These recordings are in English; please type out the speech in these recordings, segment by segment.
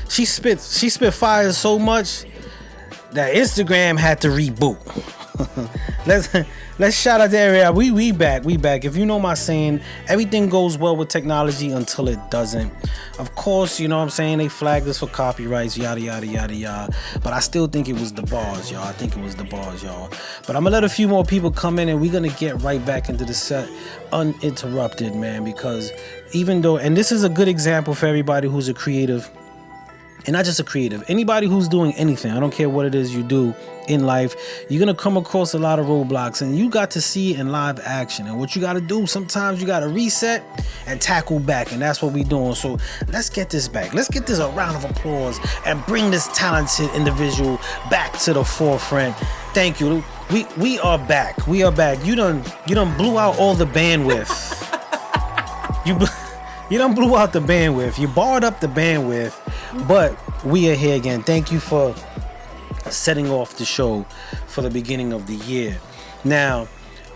she spit fire so much that Instagram had to reboot. Let's shout out to everybody. We back. If you know my saying, everything goes well with technology until it doesn't. Of course, you know what I'm saying, they flagged us for copyrights, yada yada yada yada. But I still think it was the bars, y'all. But I'm gonna let a few more people come in, and we're gonna get right back into the set uninterrupted, man. Because even though, and this is a good example for everybody who's a creative. And not just a creative, anybody who's doing anything, I don't care what it is you do in life, you're going to come across a lot of roadblocks, and you got to see it in live action. And what you got to do, sometimes you got to reset and tackle back, and that's what we're doing. So let's get this back. Let's get this a round of applause and bring this talented individual back to the forefront. Thank you. We are back. You done blew out all the bandwidth. You done blew out the bandwidth. You barred up the bandwidth. But we are here again. Thank you for setting off the show for the beginning of the year. Now,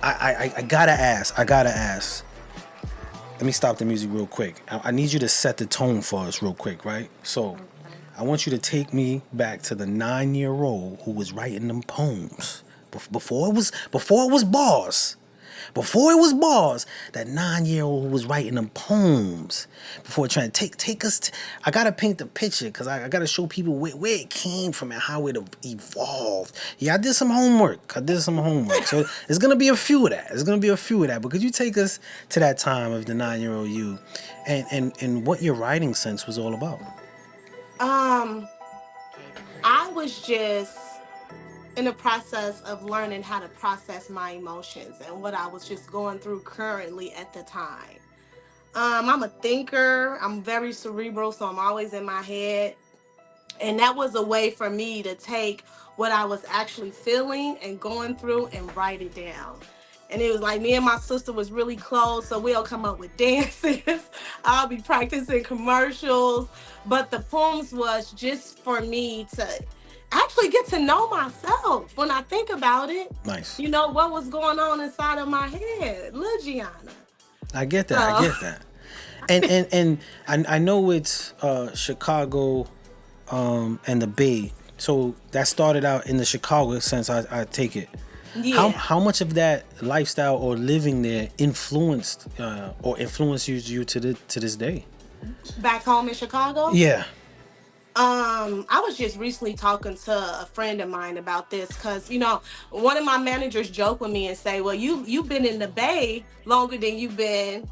I gotta ask. Let me stop the music real quick. I need you to set the tone for us real quick, right? So, I want you to take me back to the 9-year-old who was writing them poems before it was bars. Before it was bars, that 9-year-old who was writing them poems. Before trying to take us, I gotta paint the picture because I gotta show people where it came from and how it evolved. Yeah, I did some homework. So there's gonna be a few of that. But could you take us to that time of the 9-year-old you, and what your writing sense was all about? I was just in the process of learning how to process my emotions and what I was just going through currently at the time. I'm a thinker. I'm very cerebral, so I'm always in my head. And that was a way for me to take what I was actually feeling and going through and write it down. And it was like me and my sister was really close, so we'll come up with dances. I'll be practicing commercials. But the poems was just for me to actually get to know myself when I think about it. Nice. You know, what was going on inside of my head. Lil Gianna. I get that. And I know it's Chicago and the Bay. So that started out in the Chicago sense, I take it. Yeah. How much of that lifestyle or living there influenced you to this day? Back home in Chicago? Yeah. I was just recently talking to a friend of mine about this because, you know, one of my managers joked with me and say, well, you've been in the Bay longer than you've been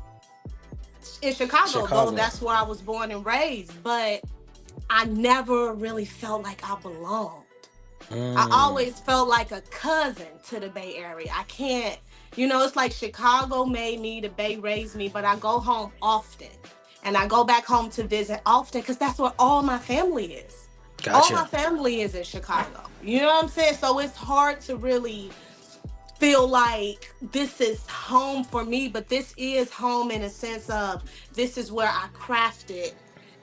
in Chicago. Though that's where I was born and raised. But I never really felt like I belonged. I always felt like a cousin to the Bay Area. I can't, you know, it's like Chicago made me, the Bay raised me, but I go home often. And I go back home to visit often because that's where all my family is. Gotcha. All my family is in Chicago. You know what I'm saying? So it's hard to really feel like this is home for me, but this is home in a sense of this is where I crafted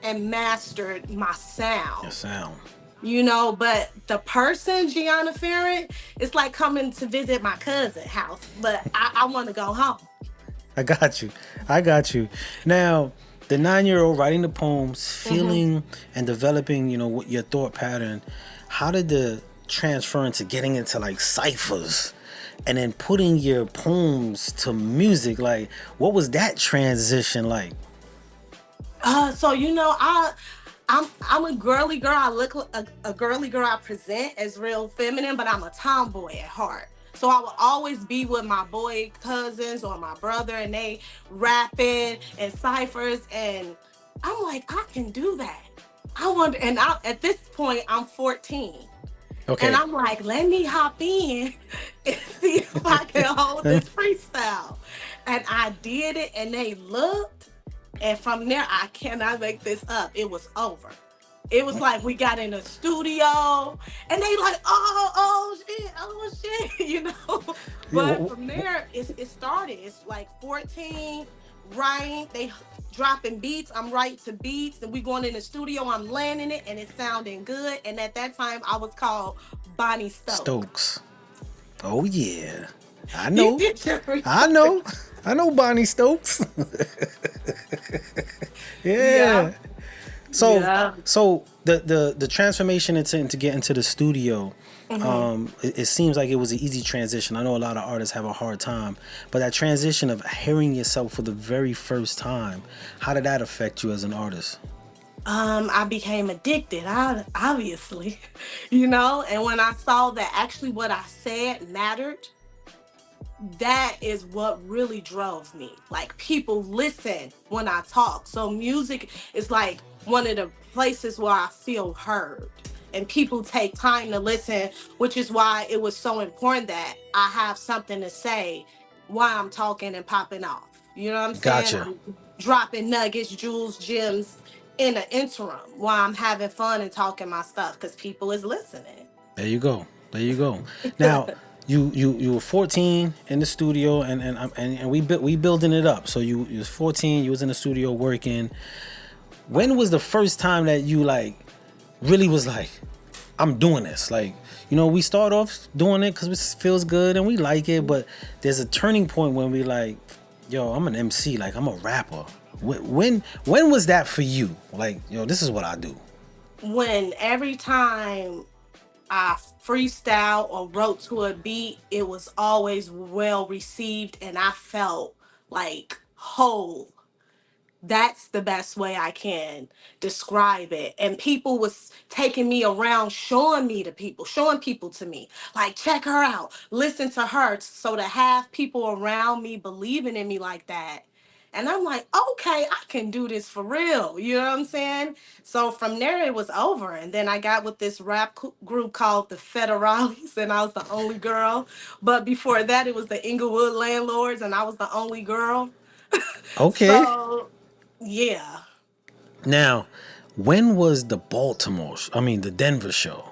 and mastered my sound. Your sound. You know, but the person, Gianna Farren, it's like coming to visit my cousin's house, but I want to go home. I got you. Now, the 9-year-old writing the poems, feeling and developing, you know, what your thought pattern, how did the transfer into getting into like ciphers and then putting your poems to music? Like, what was that transition like? So, you know, I'm a girly girl. I look like a girly girl. I present as real feminine, but I'm a tomboy at heart. So I will always be with my boy cousins or my brother, and they rapping and ciphers, and I'm like, I can do that. I wonder, and at this point, I'm 14. Okay. And I'm like, let me hop in and see if I can hold this freestyle. And I did it, and they looked, and from there, I cannot make this up. It was over. It was like we got in the studio and they like, oh shit, you know. But from there, it started. It's like 14, writing, they dropping beats. I'm writing to beats, and we going in the studio. I'm landing it, and it's sounding good. And at that time, I was called Bonnie Stokes. Oh yeah, I know. I know Bonnie Stokes. Yeah. So Yeah. the transformation into get into the studio, Hmm. it seems like it was an easy transition. I know a lot of artists have a hard time, but that transition of hearing yourself for the very first time, how did that affect you as an artist? I became addicted, obviously, and when I saw that actually what I said mattered, that is what really drove me. Like, people listen when I talk. So music is like one of the places where I feel heard. And people take time to listen, which is why it was so important that I have something to say while I'm talking and popping off. You know what I'm saying? Gotcha. I'm dropping nuggets, jewels, gems in an interim while I'm having fun and talking my stuff because people is listening. There you go. There you go. Now, you were 14 in the studio, and we building it up. So you was 14. You was in the studio working. When was the first time that you like really was like, I'm doing this? Like, we start off doing it because it feels good and we like it, but there's a turning point when we like, yo, I'm an MC. Like, I'm a rapper. When was that for you? Like, this is what I do. When every time I freestyle or wrote to a beat, it was always well received and I felt like whole. That's the best way I can describe it. And people was taking me around, showing people to me, like, check her out, listen to her. So to have people around me believing in me like that, and I'm like, okay, I can do this for real. You know what I'm saying? So from there, it was over. And then I got with this group called the Federales, and I was the only girl. But before that, it was the Inglewood Landlords, and I was the only girl. Okay. So yeah, Now, when was the Denver show?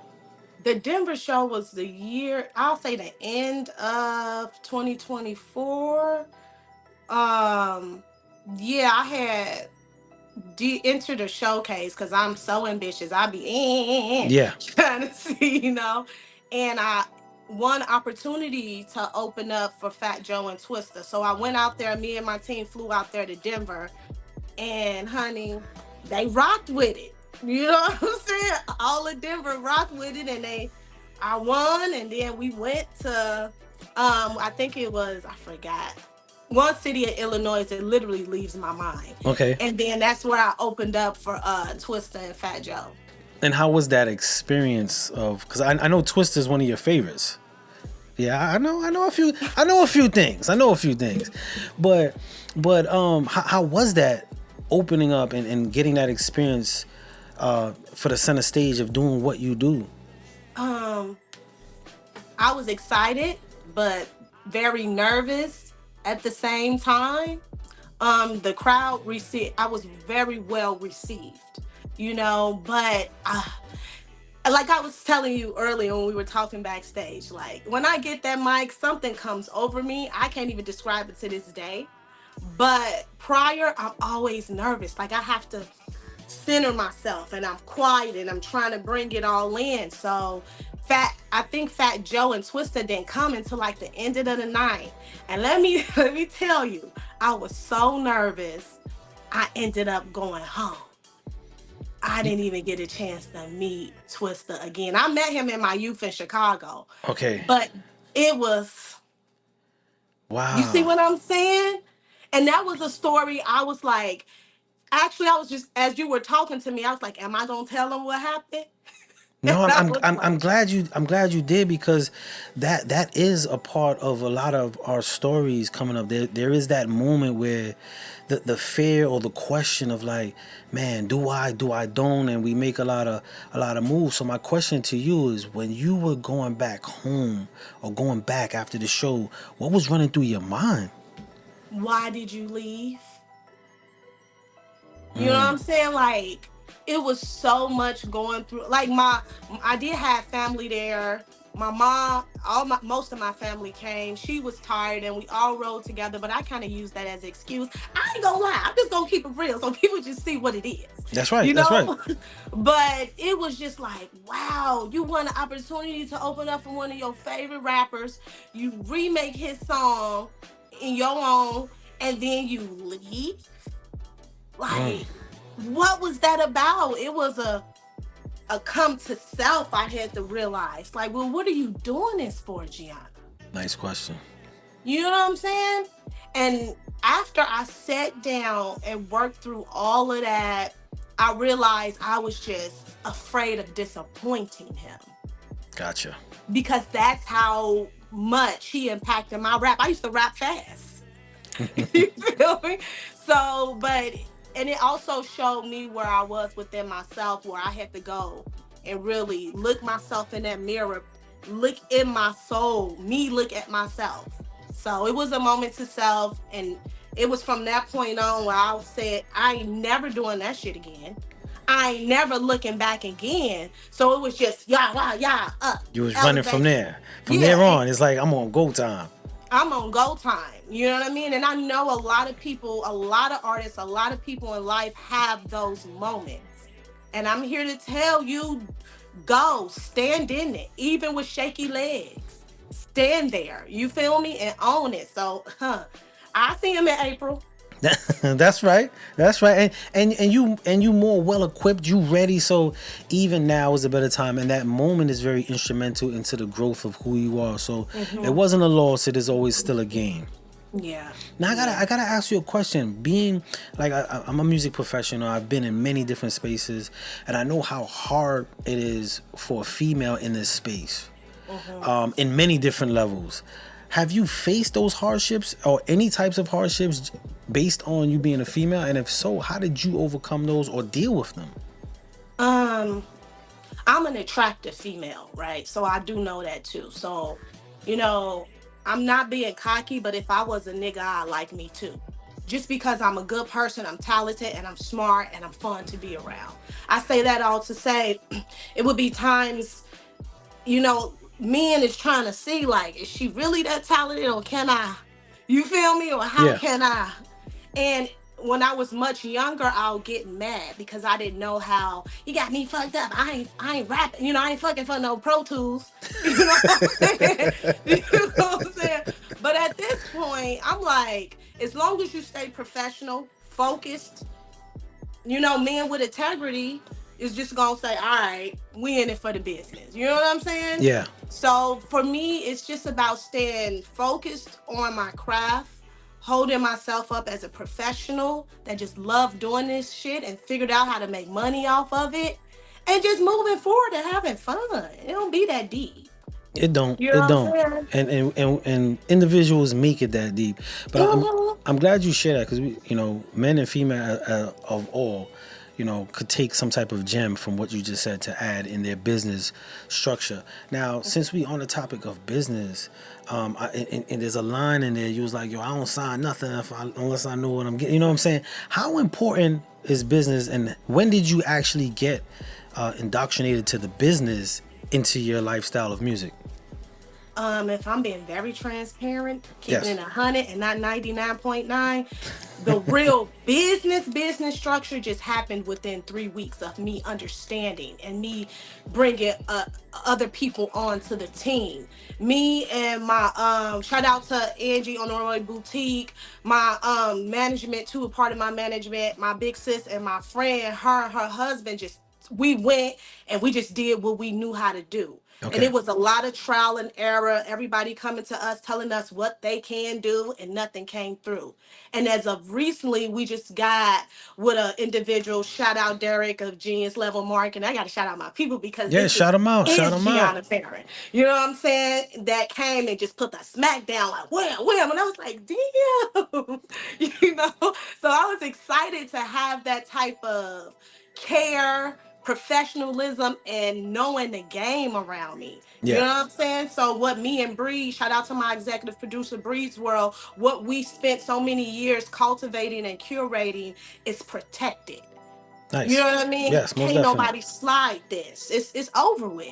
the Denver show was the year, I'll say the end of 2024. Um, yeah, I had entered a showcase because I'm so ambitious. I be Yeah. trying to see, and I one opportunity to open up for Fat Joe and Twister. So I went out there. Me and my team flew out there to Denver, and honey, they rocked with it. You know what I'm saying? All of Denver rocked with it, and I won, and then we went to, I think it was, I forgot, one city in Illinois that literally leaves my mind, Okay. and then that's where I opened up for Twista and Fat Joe. And how was that experience of? Because I know Twist is one of your favorites. Yeah, I know a few. I know a few things. But how was that opening up and getting that experience for the center stage of doing what you do? Um, I was excited, but very nervous at the same time. The crowd received, I was very well received, but like I was telling you earlier when we were talking backstage, like when I get that mic, something comes over me. I can't even describe it to this day. But prior, I'm always nervous. Like, I have to center myself and I'm quiet and I'm trying to bring it all in. So I think Fat Joe and Twister didn't come until like the end of the night. And let me tell you, I was so nervous. I ended up going home. I didn't even get a chance to meet Twister again. I met him in my youth in Chicago, Okay. but it was, you see Wow. what I'm saying? And that was a story. I was like, actually, I was just, as you were talking to me, I was like, am I going to tell him what happened? And No, I was I'm like, glad you did, because that is a part of a lot of our stories coming up. There is that moment where the fear or the question of like, man, do I don't, and we make a lot of moves. So my question to you is, when you were going back home or going back after the show, what was running through your mind? why did you leave? You know what I'm saying? Like, it was so much going through. Like, I did have family there. My mom, most of my family came. She was tired, and we all rode together. But I kind of used that as an excuse. I ain't gonna lie. I'm just gonna keep it real, so people just see what it is. That's right. You That's right. know. But it was just like, wow, you want an opportunity to open up for one of your favorite rappers. You remake his song in your own, and then you leave. Mm. Like, what was that about? It was a come to self. I had to realize, like, well, what are you doing this for, Gianna? Nice question. You know what I'm saying? And after I sat down and worked through all of that, I realized I was just afraid of disappointing him Gotcha. because that's how much he impacted my rap. I used to rap fast. You feel me? So, but, and it also showed me where I was within myself, where I had to go and really look myself in that mirror, look in my soul, me look at myself. So it was a moment to self. And it was from that point on where I said, I ain't never doing that shit again. I ain't never looking back again. So it was just, yeah, up, You was running from elevation. there. From Yeah, there on, it's like I'm on go time. I'm on go time. You know what I mean? And I know a lot of people, a lot of artists, a lot of people in life have those moments. And I'm here to tell you, go, stand in it, even with shaky legs. Stand there. You feel me? And own it. So, I see him in April. That's right. That's right. And you more well equipped. You ready. So even now is a better time. And that moment is very instrumental into the growth of who you are. So it wasn't a loss. It is always still a gain. Yeah. Now I gotta ask you a question. Being like I'm a music professional, I've been in many different spaces, and I know how hard it is for a female in this space, in many different levels. Have you faced those hardships or any types of hardships based on you being a female? And if so, how did you overcome those or deal with them? Um, I'm an attractive female, right? So I do know that too. So, you know, I'm not being cocky, but if I was a nigga, I like me too. Just because I'm a good person, I'm talented and I'm smart and I'm fun to be around. I say that all to say it would be times, men is trying to see, like, is she really that talented, or can I, you feel me? Or how Yeah. can I? And when I was much younger, I'll get mad because I didn't know how you got me fucked up. I ain't rapping, I ain't fucking for no Pro Tools. You know what I'm saying? You know what I'm saying? But at this point, I'm like, as long as you stay professional, focused, men with integrity is just gonna say, all right, we in it for the business. You know what I'm saying? Yeah. So for me, it's just about staying focused on my craft, holding myself up as a professional that just love doing this shit and figured out how to make money off of it, and just moving forward and having fun. It don't be that deep. It don't. You know It what I'm don't. saying? And individuals make it that deep. But Mhm. I'm glad you share that because men and female of all, could take some type of gem from what you just said to add in their business structure. Now, since we on the topic of business, and there's a line in there. You was like, yo, I don't sign nothing unless I know what I'm getting. You know what I'm saying? How important is business, and when did you actually get indoctrinated to the business into your lifestyle of music? If I'm being very transparent, keeping Yes. it 100 and not 99.9, the real business structure just happened within 3 weeks of me understanding and me bringing other people onto the team. Me and my shout out to Angie on Norway Boutique, my management too, a part of my management, my big sis and my friend, her and her husband, just we went and we just did what we knew how to do. And Okay. it was a lot of trial and error, everybody coming to us telling us what they can do, and nothing came through. And as of recently, we just got with an individual, shout out Derek of Genius Level Marketing. I got to shout out my people because Yeah. this Shout them out. Shout is them out. Gianna Farren. You know what I'm saying? That came and just put the smack down like, wham. And I was like, damn. So I was excited to have that type of care, professionalism, and knowing the game around me. You know Yeah. what I'm saying? So what me and Bree, shout out to my executive producer Bree's World, what we spent so many years cultivating and curating is protected. You Nice. know what I mean? Yes. Most Can't definitely. nobody slide this. It's over with.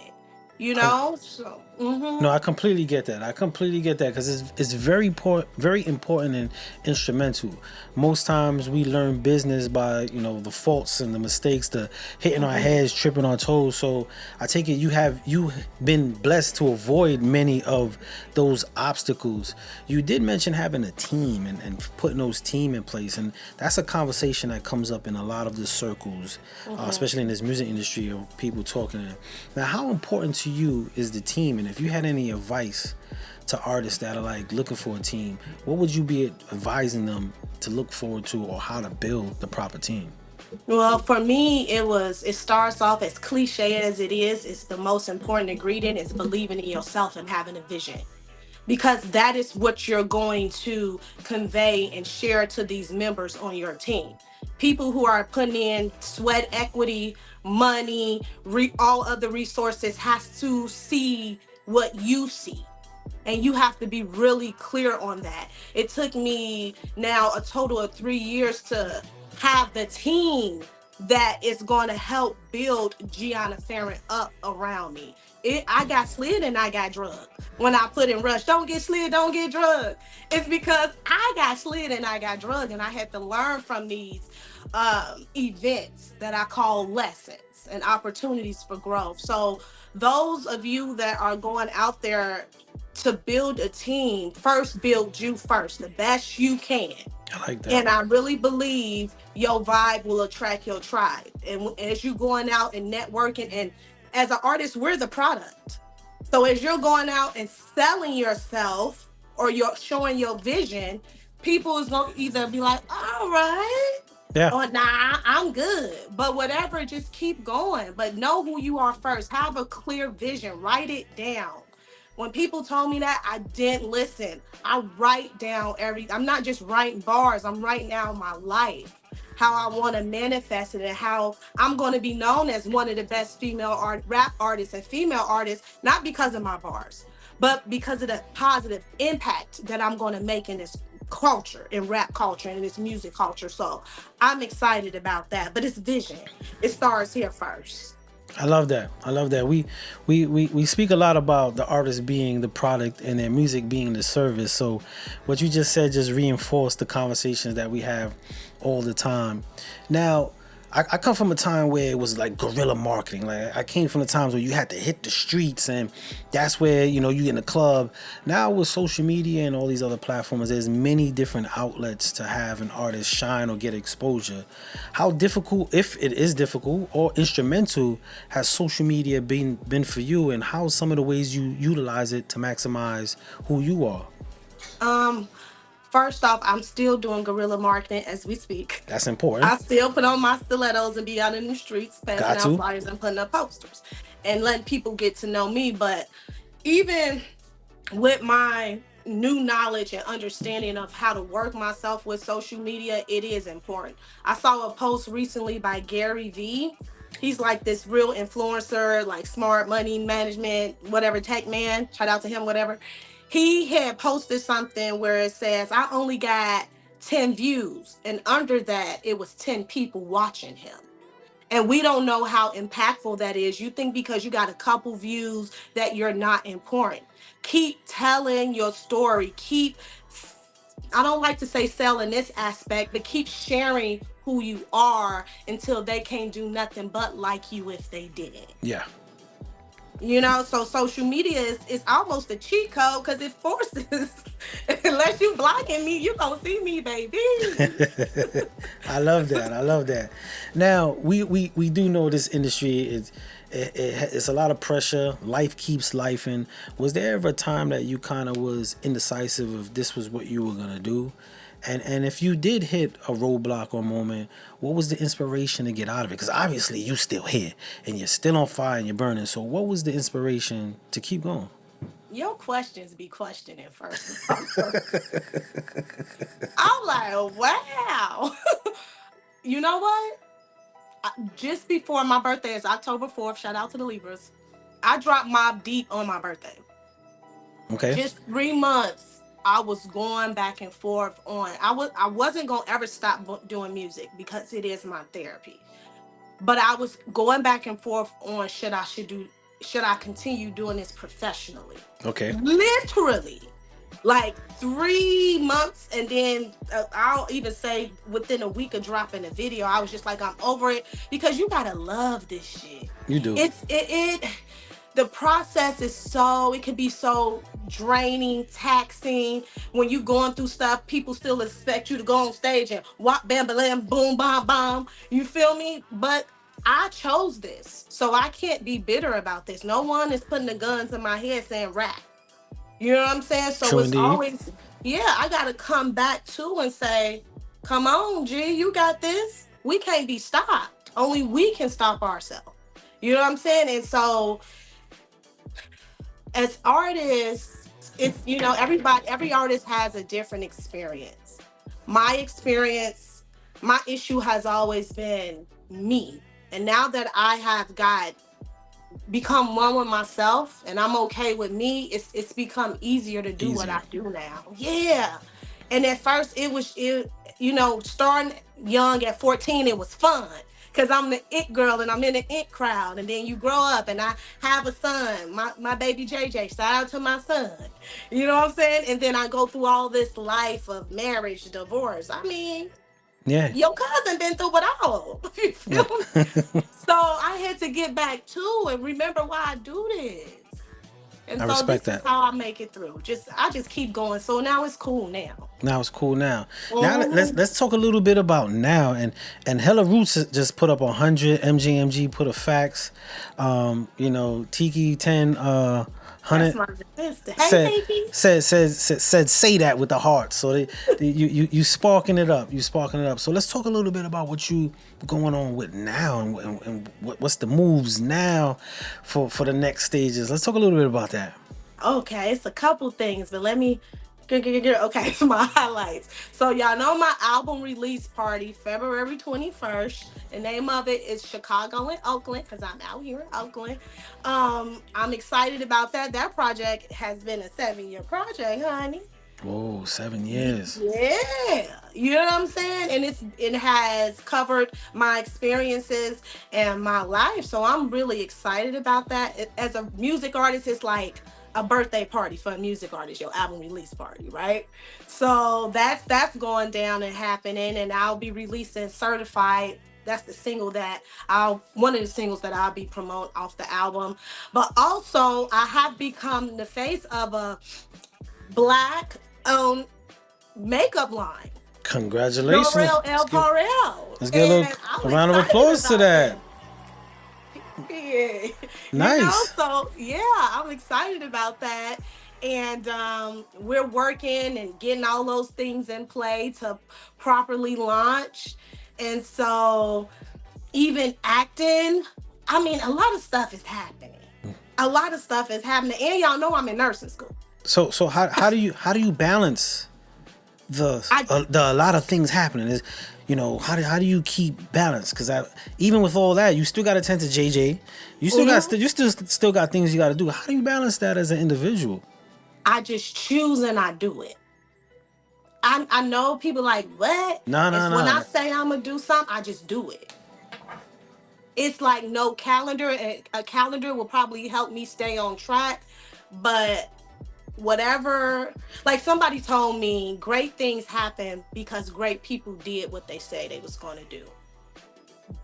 you know? So, No, I completely get that. I completely get that because it's very important and instrumental. Most times we learn business by the faults and the mistakes, the hitting our mhm. heads, tripping on toes. So I take it you been blessed to avoid many of those obstacles. You did mention having a team and putting those team in place, and that's a conversation that comes up in a lot of the circles, Mhm. especially in this music industry of people talking. Now, how important to you is the team? And if you had any advice to artists that are like looking for a team, what would you be advising them to look forward to or how to build the proper team? Well, for me, it starts off as cliche as it is. It's the most important ingredient is believing in yourself and having a vision. Because that is what you're going to convey and share to these members on your team. People who are putting in sweat equity, money, all other resources has to see what you see, and you have to be really clear on that. It took me now a total of 3 years to have the team that is going to help build Gianna Farren up around me. I got slid and I got drugged. When I put in Rush, don't get slid, don't get drugged. It's because I got slid and I got drugged, and I had to learn from these events that I call lessons and opportunities for growth. So those of you that are going out there to build a team, first build you first, the best you can. I like that. And I really believe your vibe will attract your tribe. And as you going out and networking, and as an artist, we're the product. So as you're going out and selling yourself or you're showing your vision, people is gonna either be like, all right, Yeah. or nah, I'm good. But whatever, just keep going. But know who you are first. Have a clear vision. Write it down. When people told me that, I didn't listen. I write down I'm not just writing bars, I'm writing down my life, how I want to manifest it, and how I'm going to be known as one of the best female rap artists and female artists, not because of my bars, but because of the positive impact that I'm going to make in this culture, in rap culture, and in this music culture. So I'm excited about that. But it's vision. It starts here first. I love that. I love that. We speak a lot about the artist being the product and their music being the service. So what you just said just reinforced the conversations that we have all the time. Now, I come from a time where it was like guerrilla marketing. Like I came from the times where you had to hit the streets, and that's where you in the club. Now with social media and all these other platforms, there's many different outlets to have an artist shine or get exposure. How difficult, if it is difficult or instrumental, has social media been for you, and how some of the ways you utilize it to maximize who you are? Um, First off, I'm still doing guerrilla marketing as we speak. That's important. I still put on my stilettos and be out in the streets passing Got out to. flyers and putting up posters and letting people get to know me. But even with my new knowledge and understanding of how to work myself with social media, it is important. I saw a post recently by Gary V. He's like this real influencer, like smart money management, whatever, tech man. Shout out to him, whatever. He had posted something where it says, I only got 10 views. And under that, it was 10 people watching him. And we don't know how impactful that is. You think because you got a couple views that you're not important. Keep telling your story. I don't like to say sell in this aspect, but keep sharing who you are until they can't do nothing but like you if they did. Yeah. So social media is almost a cheat code because it forces, unless you blocking me, you gonna see me, baby. I love that. I love that. Now we do know this industry it's a lot of pressure. Life keeps life. And was there ever a time that you kind of was indecisive if this was what you were gonna do? And if you did hit a roadblock or moment, what was the inspiration to get out of it? Because obviously you still here and you're still on fire and you're burning. So what was the inspiration to keep going? Your questions be questioning first. I'm like, wow. You know what? Just before my birthday is October 4th, shout out to the Libras. I dropped Mob Deep on my birthday. Okay. Just 3 months I was going back and forth on. I wasn't gonna ever stop doing music because it is my therapy. But I was going back and forth on should do should I continue doing this professionally? Okay. Literally, like 3 months, and then I'll even say within a week of dropping a video, I was just like, I'm over it, because you gotta love this shit. You do. It the process is so, it can be so draining, taxing. When you going through stuff, people still expect you to go on stage and whop bam bam boom bam bam. You feel me? But I chose this, so I can't be bitter about this. No one is putting the guns in my head saying rap. You know what I'm saying? So True it's indeed. always, yeah, I gotta come back to and say, come on, G, you got this. We can't be stopped. Only we can stop ourselves. You know what I'm saying? And so as artists, it's, every artist has a different experience. My experience, my issue has always been me. And now that I have become one with myself and I'm okay with me, it's become easier to do what I do now. Yeah. And at first starting young at 14, it was fun, because I'm the it girl and I'm in the it crowd. And then you grow up and I have a son, my baby JJ, shout out to my son. You know what I'm saying? And then I go through all this life of marriage, divorce. I mean, Yeah. your cousin been through it all. You feel me? So I had to get back to and remember why I do this. And I so respect this is that. how I make it through. I just keep going. So now it's cool now. Now it's cool now. Now let's talk a little bit about now, and Hella Roots just put up 100. MJMG put a fax. Tiki 10 That's 100 my sister. Hey, Tiki. said say that with the heart. So you sparking it up. You sparking it up. So let's talk a little bit about what you going on with now, and what's the moves now for the next stages. Let's talk a little bit about that. Okay, it's a couple things, but let me. Okay, my highlights. So y'all know my album release party, February 21st. The name of it is Chicago and Oakland, because I'm out here in Oakland. I'm excited about that. That project has been a 7-year project, honey. Whoa, 7 years. Yeah, you know what I'm saying? And it has covered my experiences and my life. So I'm really excited about that. As a music artist, it's like a birthday party for a music artist, your album release party, right? So that's going down and happening, and I'll be releasing Certified. That's the single one of the singles that I'll be promoting off the album. But also, I have become the face of a Black owned makeup line. Congratulations. L'Oreal El Parel. Let's get a round of applause to that. Yeah. Nice. So yeah, I'm excited about that. And we're working and getting all those things in play to properly launch. And so even acting, I mean, a lot of stuff is happening. A lot of stuff is happening. And y'all know I'm in nursing school. So how do you balance the a lot of things happening? Is how do you keep balance? Because even with all that, you still got to tend to JJ. You still got things you got to do. How do you balance that as an individual? I just choose and I do it. I know people like, what? No. When I say I'm gonna do something, I just do it. It's like no calendar. A calendar will probably help me stay on track, but whatever, like somebody told me, great things happen because great people did what they say they was going to do.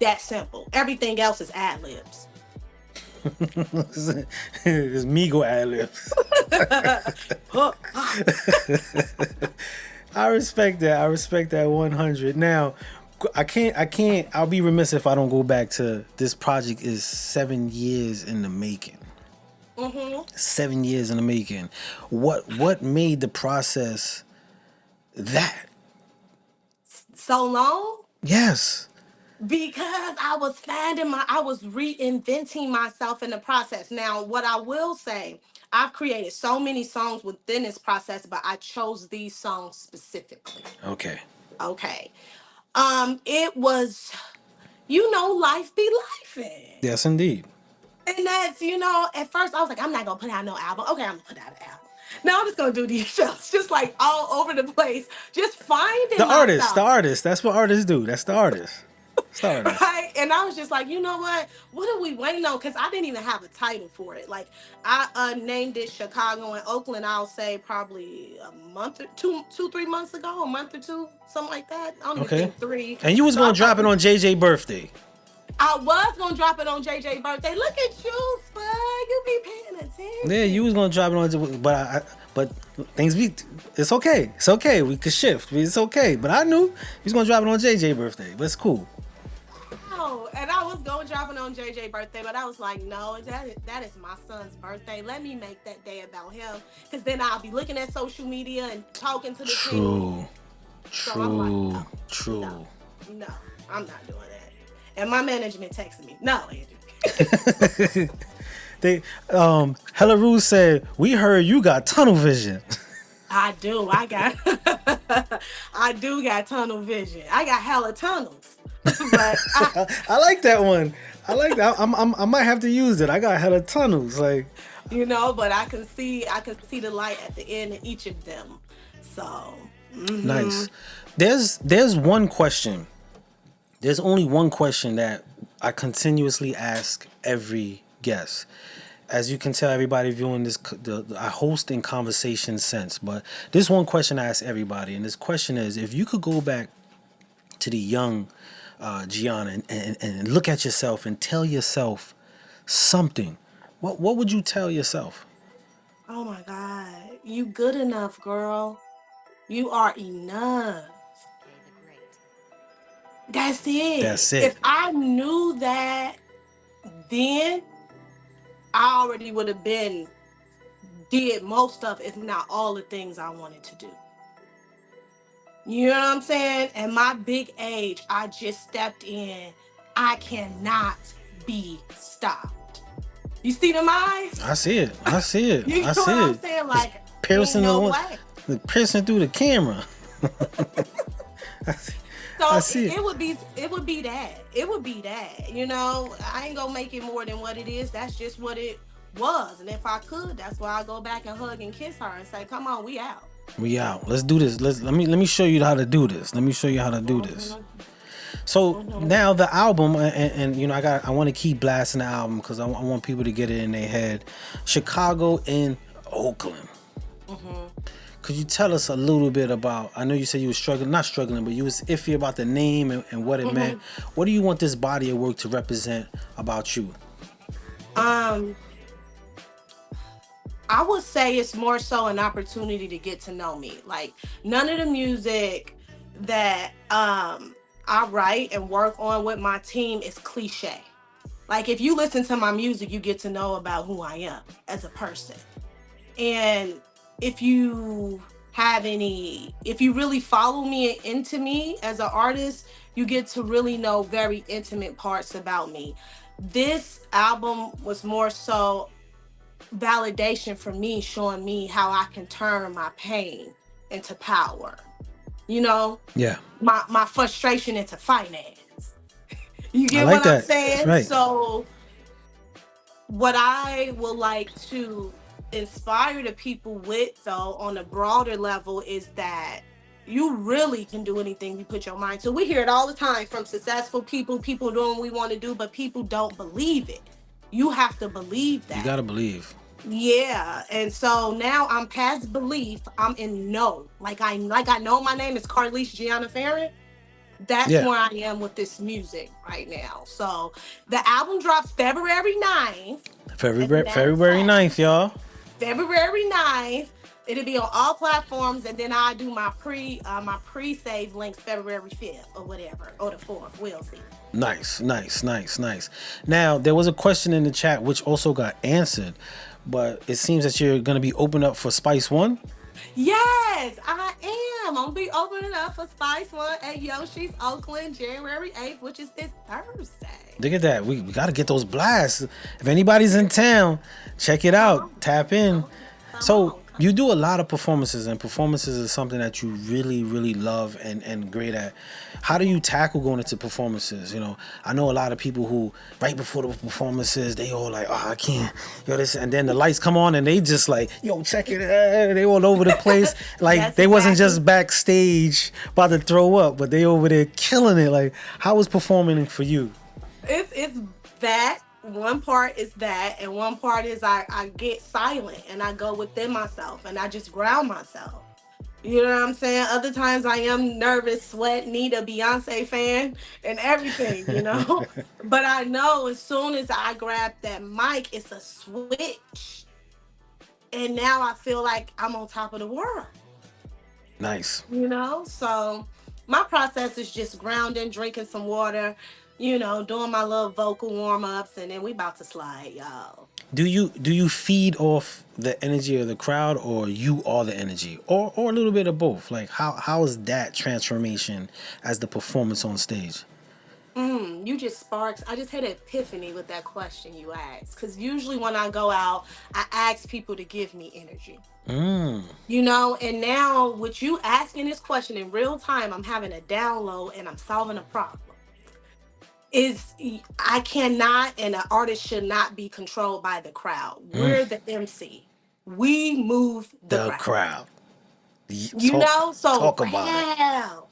That simple. Everything else is ad libs. It's Migo ad libs. I respect that 100. Now, I can't. I'll be remiss if I don't go back to this project is 7 years in the making. 7 years in the making. What made the process that so long? Yes. Because I was reinventing myself in the process. Now, what I will say, I've created so many songs within this process, but I chose these songs specifically. Okay. It was, life be lifing. Yes, indeed. And that's, at first I was like, I'm not going to put out no album. Okay, I'm going to put out an album. Now I'm just going to do these shows, just like all over the place. Just finding the artist. That's what artists do. That's the artist. Stardust. Right? And I was just like, you know what are we waiting on? Because I didn't even have a title for it. Like, I named it Chicago and Oakland, I'll say probably a month or 3 months ago, a month or two, something like that. I don't even Okay. think 3. And you was So gonna drop it on JJ birthday. I was gonna drop it on JJ birthday. Look at you, Spud. You be paying attention. Yeah, you was gonna drop it on, but things be. It's okay. It's okay. We could shift. It's okay. But I knew you was gonna drop it on JJ birthday. But it's cool. Oh, and I was going to drop it on JJ birthday, but I was like, no, that is my son's birthday. Let me make that day about him, because then I'll be looking at social media and talking to the team. So I'm like, True. No, I'm not doing that. And my management texted me, no, Andrew. They Hella Rue said, we heard you got tunnel vision. I do. I do got tunnel vision. I got hella tunnels. But I like that one. I like that. I might have to use it. I got hella tunnels, like, but I can see the light at the end of each of them. So nice. There's one question. There's only one question that I continuously ask every guest. As you can tell, everybody viewing this, I host in conversation sense, but this one question I ask everybody, and this question is: if you could go back to the young Gianna and look at yourself and tell yourself something, what would you tell yourself? Oh my God, you good enough, girl. You are enough. That's it. That's it. If I knew that then, I already would have did most of, if not all, the things I wanted to do. You know what I'm saying? And my big age, I just stepped in. I cannot be stopped. You see them eyes? I see it. You know what I'm saying? Like, piercing no piercing through the camera. So it would be that. It would be that. You know, I ain't gonna make it more than what it is. That's just what it was. And if I could, that's why I go back and hug and kiss her and say, "Come on, we out." We out. Let's do this. Let me show you how to do this. Let me show you how to do this. So now the album, and you know, I want to keep blasting the album because I want people to get it in their head. Chicago and Oakland. Could you tell us a little bit about, I know you said you were not struggling, but you was iffy about the name and what it meant. What do you want this body of work to represent about you? I would say it's more so an opportunity to get to know me. Like, none of the music that I write and work on with my team is cliche. Like, if you listen to my music, you get to know about who I am as a person. And if you really follow me and into me as an artist, you get to really know very intimate parts about me. This album was more so validation for me, showing me how I can turn my pain into power. You know? Yeah. My frustration into finance. You get like what that. I'm saying? Right. So what I would like to inspire the people with, though, on a broader level, is that you really can do anything you put your mind to. We hear it all the time from successful people doing what we want to do, but people don't believe it. You have to believe that. You gotta believe. Yeah. And so now I'm past belief. I'm in know. Like I know my name is Gianna Farren. That's where I am with this music right now. So the album drops February 9th. February 9th, y'all. February 9th. It'll be on all platforms, and then I do my pre-save links February 5th or whatever, or the 4th. We'll see. Nice. Now, there was a question in the chat which also got answered, but it seems that you're going to be open up for Spice One. Yes, I am. I'm going to be opening up for Spice One at Yoshi's Oakland, January 8th, which is this Thursday. Look at that. We got to get those blasts. If anybody's in town, check it out. Tap in. You do a lot of performances, and performances is something that you really, really love and great at. How do you tackle going into performances? You know, I know a lot of people who right before the performances they all like, oh, I can't, yo, this, and then the lights come on and they just like, yo, check it, they all over the place, like That's they wasn't exactly. just backstage about to throw up, but they over there killing it. Like, how was performing for you? It's that. One part is that, and one part is I get silent and I go within myself and I just ground myself. You know what I'm saying? Other times I am nervous, sweat, need a Beyonce fan and everything, you know? But I know as soon as I grab that mic, it's a switch. And now I feel like I'm on top of the world, Nice. you know? So my process is just grounding, drinking some water, doing my little vocal warm ups, and then we about to slide, y'all. Do you feed off the energy of the crowd, or you are the energy, or a little bit of both? Like, how is that transformation as the performance on stage? You just sparks. I just had an epiphany with that question you asked. Because usually when I go out, I ask people to give me energy. Mm, And now with you asking this question in real time, I'm having a download and I'm solving a problem. Is I cannot, and an artist should not be controlled by the crowd. mm, We're the MC. We move the the crowd. crowd. You Talk know? So, talk about it. wow.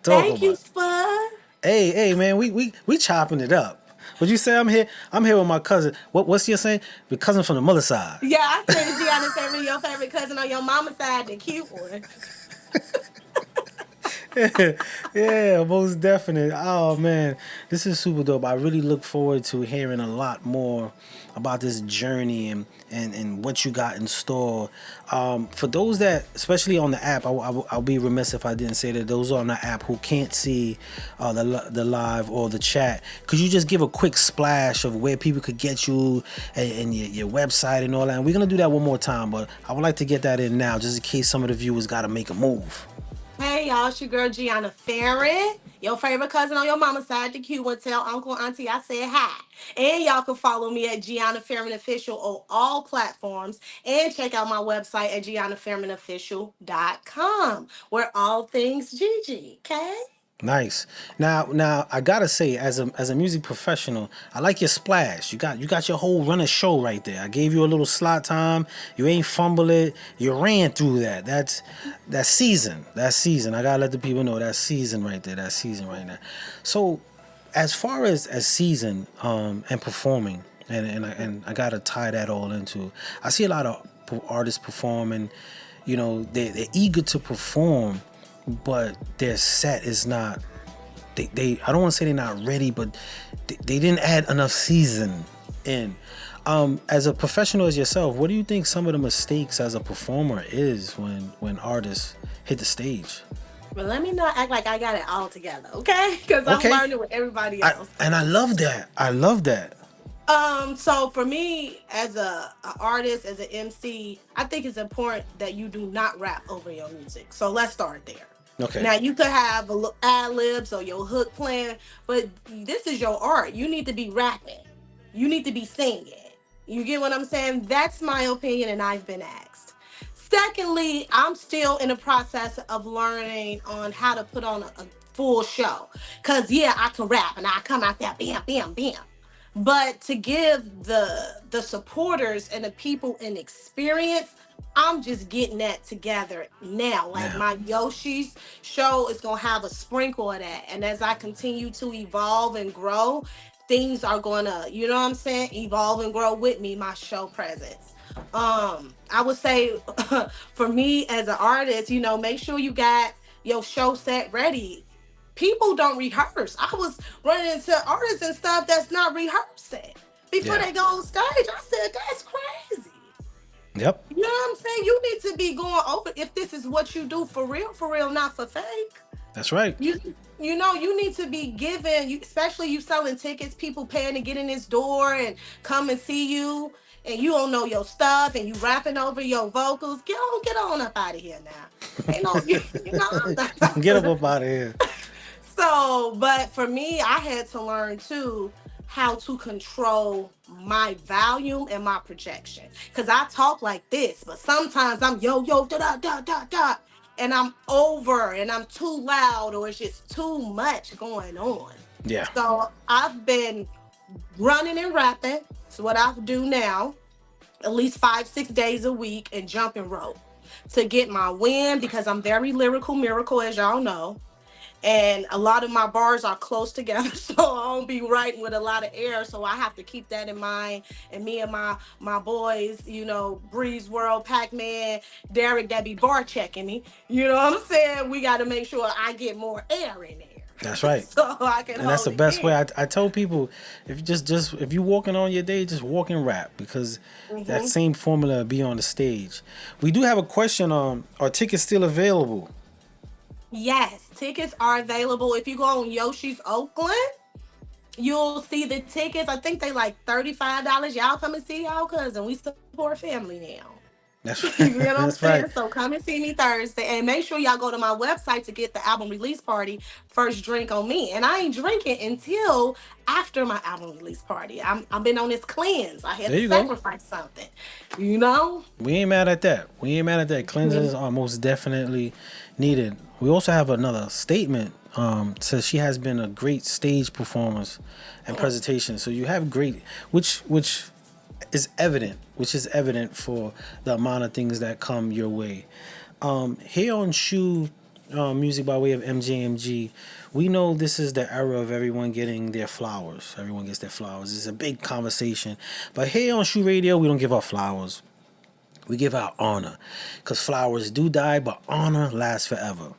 Talk Thank you, about it. Spud. Hey, man, we chopping it up. Would you say I'm here? I'm here with my cousin. What's your saying? The cousin from the mother side. Yeah, I said it's Gianna Farren, your favorite cousin on your mama's side, the cute one. Yeah, most definite. Oh man, this is super dope. I really look forward to hearing a lot more about this journey and what you got in store. For those that, especially on the app, I'll be remiss if I didn't say that those on the app who can't see the live or the chat. Could you just give a quick splash of where people could get you and your website and all that? And we're gonna do that one more time, but I would like to get that in now, just in case some of the viewers got to make a move. Hey, y'all, it's your girl Gianna Farren, your favorite cousin on your mama's side, the cute one. Tell Uncle, Auntie I said hi. And y'all can follow me at Gianna Farren Official on all platforms and check out my website at giannafarrenofficial.com where all things Gigi, okay? Nice. Now I gotta say, as a music professional, I like your splash. You got your whole running show right there. I gave you a little slot time. You ain't fumble it. You ran through that. That's season. That's season. I gotta let the people know that's season right there. That's season right now. So, as far as season and performing, and I gotta tie that all into. I see a lot of artists perform, and they're eager to perform, but their set is not. They I don't want to say they're not ready, but they didn't add enough season in. As a professional as yourself, what do you think some of the mistakes as a performer is when artists hit the stage? But let me not act like I got it all together, okay? Because I'm Okay, learning with everybody else. and I love that. I love that. So for me, as a artist, as an MC, I think it's important that you do not rap over your music. So let's start there. Okay. Now you could have a little ad libs or your hook playing, but this is your art. You need to be rapping. You need to be singing. You get what I'm saying? That's my opinion, and I've been asked. Secondly, I'm still in the process of learning on how to put on a full show. Cause yeah, I can rap and I come out there, bam, bam, bam. But to give the supporters and the people an experience, I'm just getting that together now. Like Now, my Yoshi's show is gonna have a sprinkle of that. And as I continue to evolve and grow, things are gonna, you know what I'm saying, evolve and grow with me, my show presence. I would say for me as an artist, make sure you got your show set ready. People don't rehearse. I was running into artists and stuff that's not rehearsing before yeah. they go on stage. I said, that's crazy. Yep. You know what I'm saying? You need to be going over if this is what you do for real, not for fake. That's right. You need to be given, especially you selling tickets, people paying to get in this door and come and see you, and you don't know your stuff and you rapping over your vocals. Get on up out of here now. Ain't no, I'm Get not. up out of here. So, but for me, I had to learn too how to control my volume and my projection. Because I talk like this, but sometimes I'm yo, da da da da da. And I'm over and I'm too loud or it's just too much going on. Yeah. So I've been running and rapping. It's what I do now, at least 5, 6 days a week, and jumping rope to get my win because I'm very lyrical miracle, as y'all know. And a lot of my bars are close together, so I don't be writing with a lot of air. So I have to keep that in mind. And me and my boys, Breeze World, Pac-Man, Derek, that be bar checking me. You know what I'm saying? We got to make sure I get more air in there. That's right. So I can And that's hold the it best way. in. I tell people, if you just if you walking on your day, just walk and rap, because that Hmm. same formula be on the stage. We do have a question on, are tickets still available? Yes, tickets are available. If you go on Yoshi's Oakland, you'll see the tickets. I think they like $35. Y'all come and see y'all cousin. We support family now. That's You know what I'm that's saying? right. So come and see me Thursday, and make sure y'all go to my website to get the album release party first drink on me. And I ain't drinking until after my album release party. I've been on this cleanse. I had There to you go. sacrifice something, you know. We ain't mad at that. We ain't mad at that. Cleanses are most definitely needed. We also have another statement. Says she has been a great stage performance and presentation. So you have great, which is evident for the amount of things that come your way. Here on SHU Music by way of MJMG, we know this is the era of everyone getting their flowers. Everyone gets their flowers. It's a big conversation. But here on SHU Radio, we don't give out flowers. We give out honor. Because flowers do die, but honor lasts forever.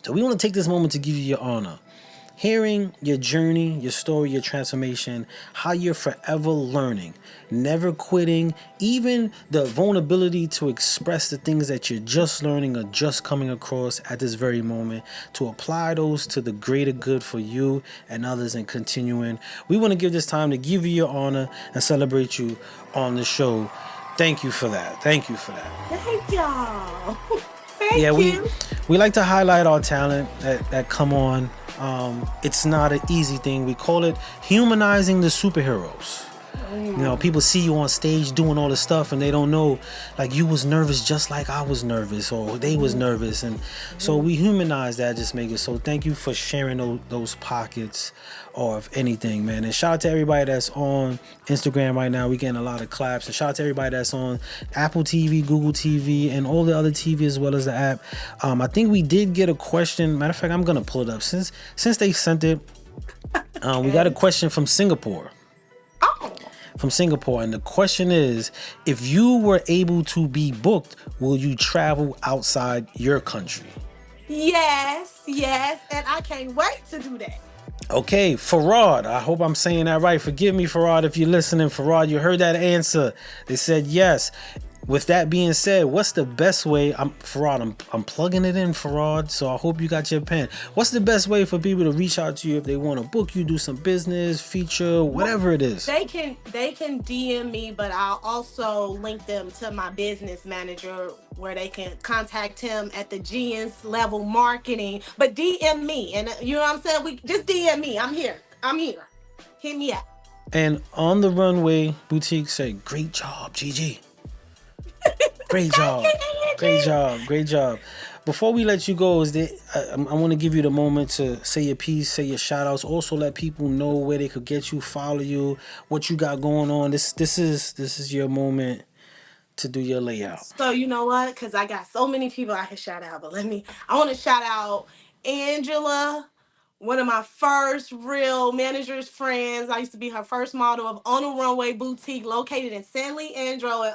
So we want to take this moment to give you your honor. Hearing your journey, your story, your transformation, how you're forever learning, never quitting, even the vulnerability to express the things that you're just learning or just coming across at this very moment, to apply those to the greater good for you and others and continuing. We want to give this time to give you your honor and celebrate you on the show. Thank you for that. Thank you for that. Thank y'all. Yeah, Thank you. we like to highlight our talent that come on. It's not an easy thing. We call it humanizing the superheroes. People see you on stage doing all this stuff and they don't know, like, you was nervous just like I was nervous, or they was nervous, and so we humanize that, just make it so. Thank you for sharing those pockets of anything, man. And shout out to everybody that's on Instagram right now. We getting a lot of claps. And shout out to everybody that's on Apple TV, Google TV, and all the other TV as well as the app. I think we did get a question. Matter of fact, I'm gonna pull it up since they sent it. We got a question from Singapore. Oh. From Singapore, and the question is, if you were able to be booked, will you travel outside your country? Yes, and I can't wait to do that. Okay, Farad, I hope I'm saying that right. Forgive me, Farad, if you're listening. Farad, you heard that answer. They said yes. With that being said, what's the best way? Farad, I'm plugging it in, Farad, so I hope you got your pen. What's the best way for people to reach out to you if they want to book you, do some business, feature, whatever it is? They can DM me, but I'll also link them to my business manager where they can contact him at the GN's level marketing. But DM me, and you know what I'm saying? We just DM me. I'm here. Hit me up. And on the runway, Boutique said, "Great job, Gigi. Great job. Great job. Great job." Before we let you go, I want to give you the moment to say your piece, say your shout outs. Also let people know where they could get you, follow you, what you got going on. This is your moment to do your layout. So you know what? Because I got so many people I can shout out, but I want to shout out Angela, one of my first real manager's friends. I used to be her first model of On a Runway Boutique, located in San Leandro,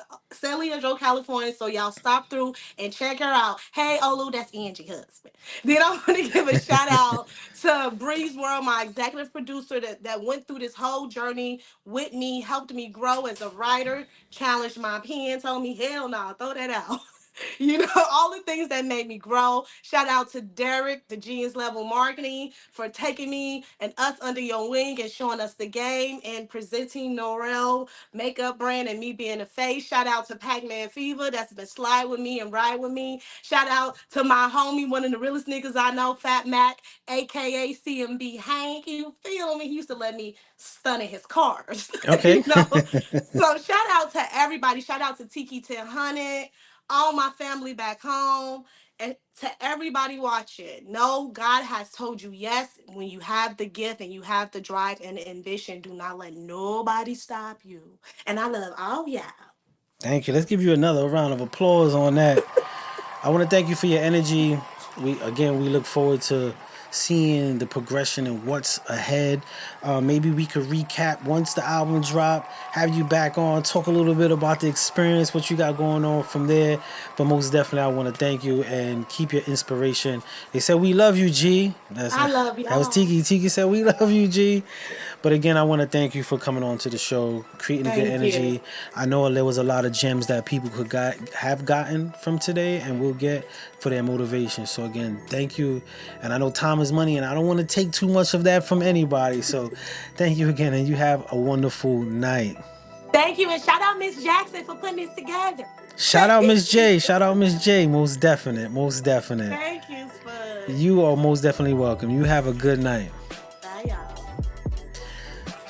California. So y'all stop through and check her out. Hey, Olu, that's Angie husband. Then I want to give a shout out to Breeze World, my executive producer that went through this whole journey with me, helped me grow as a writer, challenged my pen, told me, hell no, throw that out. All the things that made me grow. Shout out to Derek, the Genius Level Marketing, for taking me and us under your wing and showing us the game and presenting Norel makeup brand and me being a face. Shout out to Pac-Man Fever that's been slide with me and ride with me. Shout out to my homie, one of the realest niggas I know, Fat Mac, aka CMB Hank. You feel me? He used to let me stun in his cars. Okay. So shout out to everybody. Shout out to Tiki 1000, all my family back home, and to everybody watching. No, God has told you yes. When you have the gift and you have the drive and the ambition, do not let nobody stop you. And I love all y'all. Thank you. Let's give you another round of applause on that. I want to thank you for your energy. We look forward to seeing the progression and what's ahead. Maybe we could recap once the album drop, have you back on, talk a little bit about the experience, what you got going on from there. But most definitely, I want to thank you and keep your inspiration. They said, we love you, G. I love you. That was Tiki. Tiki said, we love you, G. But again, I want to thank you for coming on to the show, creating a good energy. I know there was a lot of gems that people could have gotten from today and will get for their motivation. So again, thank you. And I know time is money, and I don't want to take too much of that from anybody. So thank you again, and you have a wonderful night. Thank you, and shout out Miss Jackson for putting this together. Shout out Miss J. Shout out Miss J. Most definite. Most definite. Thank you, Spud. You are most definitely welcome. You have a good night. Bye, y'all.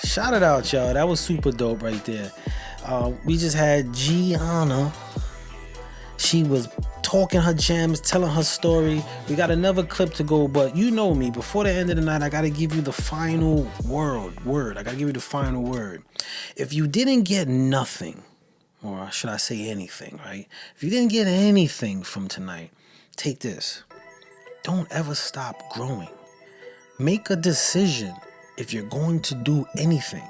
Shout it out, y'all. That was super dope right there. We just had Gianna. She was talking her gems, telling her story. We got another clip to go, but you know me. Before the end of the night, I got to give you the final word. I got to give you the final word. If you didn't get nothing, or should I say anything, right? If you didn't get anything from tonight, take this. Don't ever stop growing. Make a decision if you're going to do anything.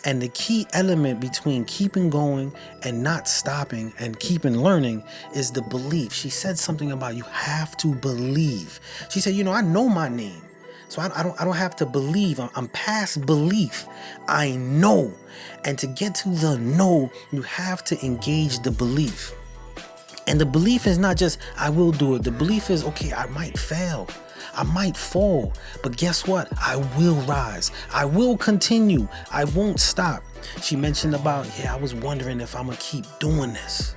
And the key element between keeping going and not stopping and keeping learning is the belief. She said something about you have to believe. She said, I know my name. So I don't have to believe. I'm past belief. I know. And to get to the know, you have to engage the belief. And the belief is not just, I will do it. The belief is, okay, I might fail. I might fall, but guess what? I will rise. I will continue. I won't stop. She mentioned about, I was wondering if I'm going to keep doing this.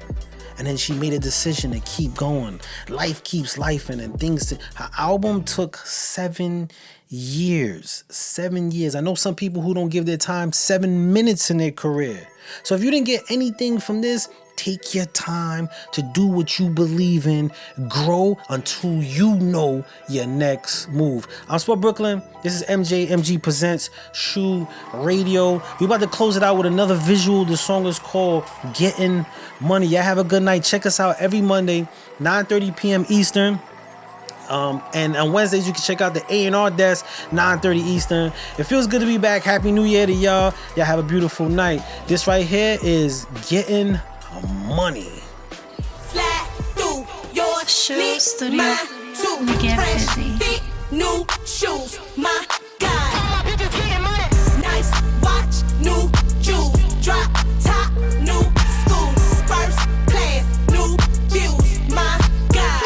And then she made a decision to keep going. Life keeps life, and her album took 7 years. 7 years. I know some people who don't give their time 7 minutes in their career. So if you didn't get anything from this, take your time to do what you believe in. Grow until you know your next move. I'm Spud Brooklyn. This is MJMG Presents SHU Radio. We about to close it out with another visual. The song is called Getting Money. Y'all have a good night. Check us out every Monday, 9:30 p.m. Eastern. And on Wednesdays, you can check out the A&R desk, 9:30 Eastern. It feels good to be back. Happy New Year to y'all. Y'all have a beautiful night. This right here is Getting Money. Slide through your SHU Studio. my Get fresh busy. fit, new shoes, my God. All my bitches getting money. Nice watch, new jewels, drop top, new school, first class, new views, my God.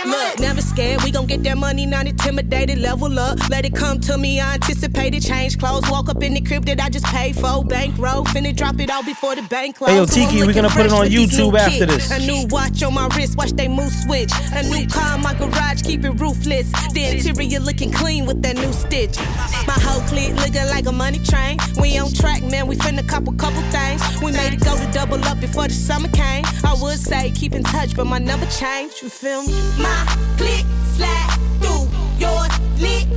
Look, never scared, we gon' get that money, not intimidated, level up, let it come to me, I anticipated, change clothes, walk up in the crib that I just paid for, bankroll, finna drop it all before the bank close. Hey, yo, Tiki, we gonna put it on YouTube after this. A new watch on my wrist, watch they move switch, a new car in my garage, keep it roofless, the interior looking clean with that new stitch, my whole clique looking like a money train, we on track, man, we finna couple things, we made it go to double up before the summer came, I would say keep in touch, but my number changed, you feel me? My click slide through yours lit.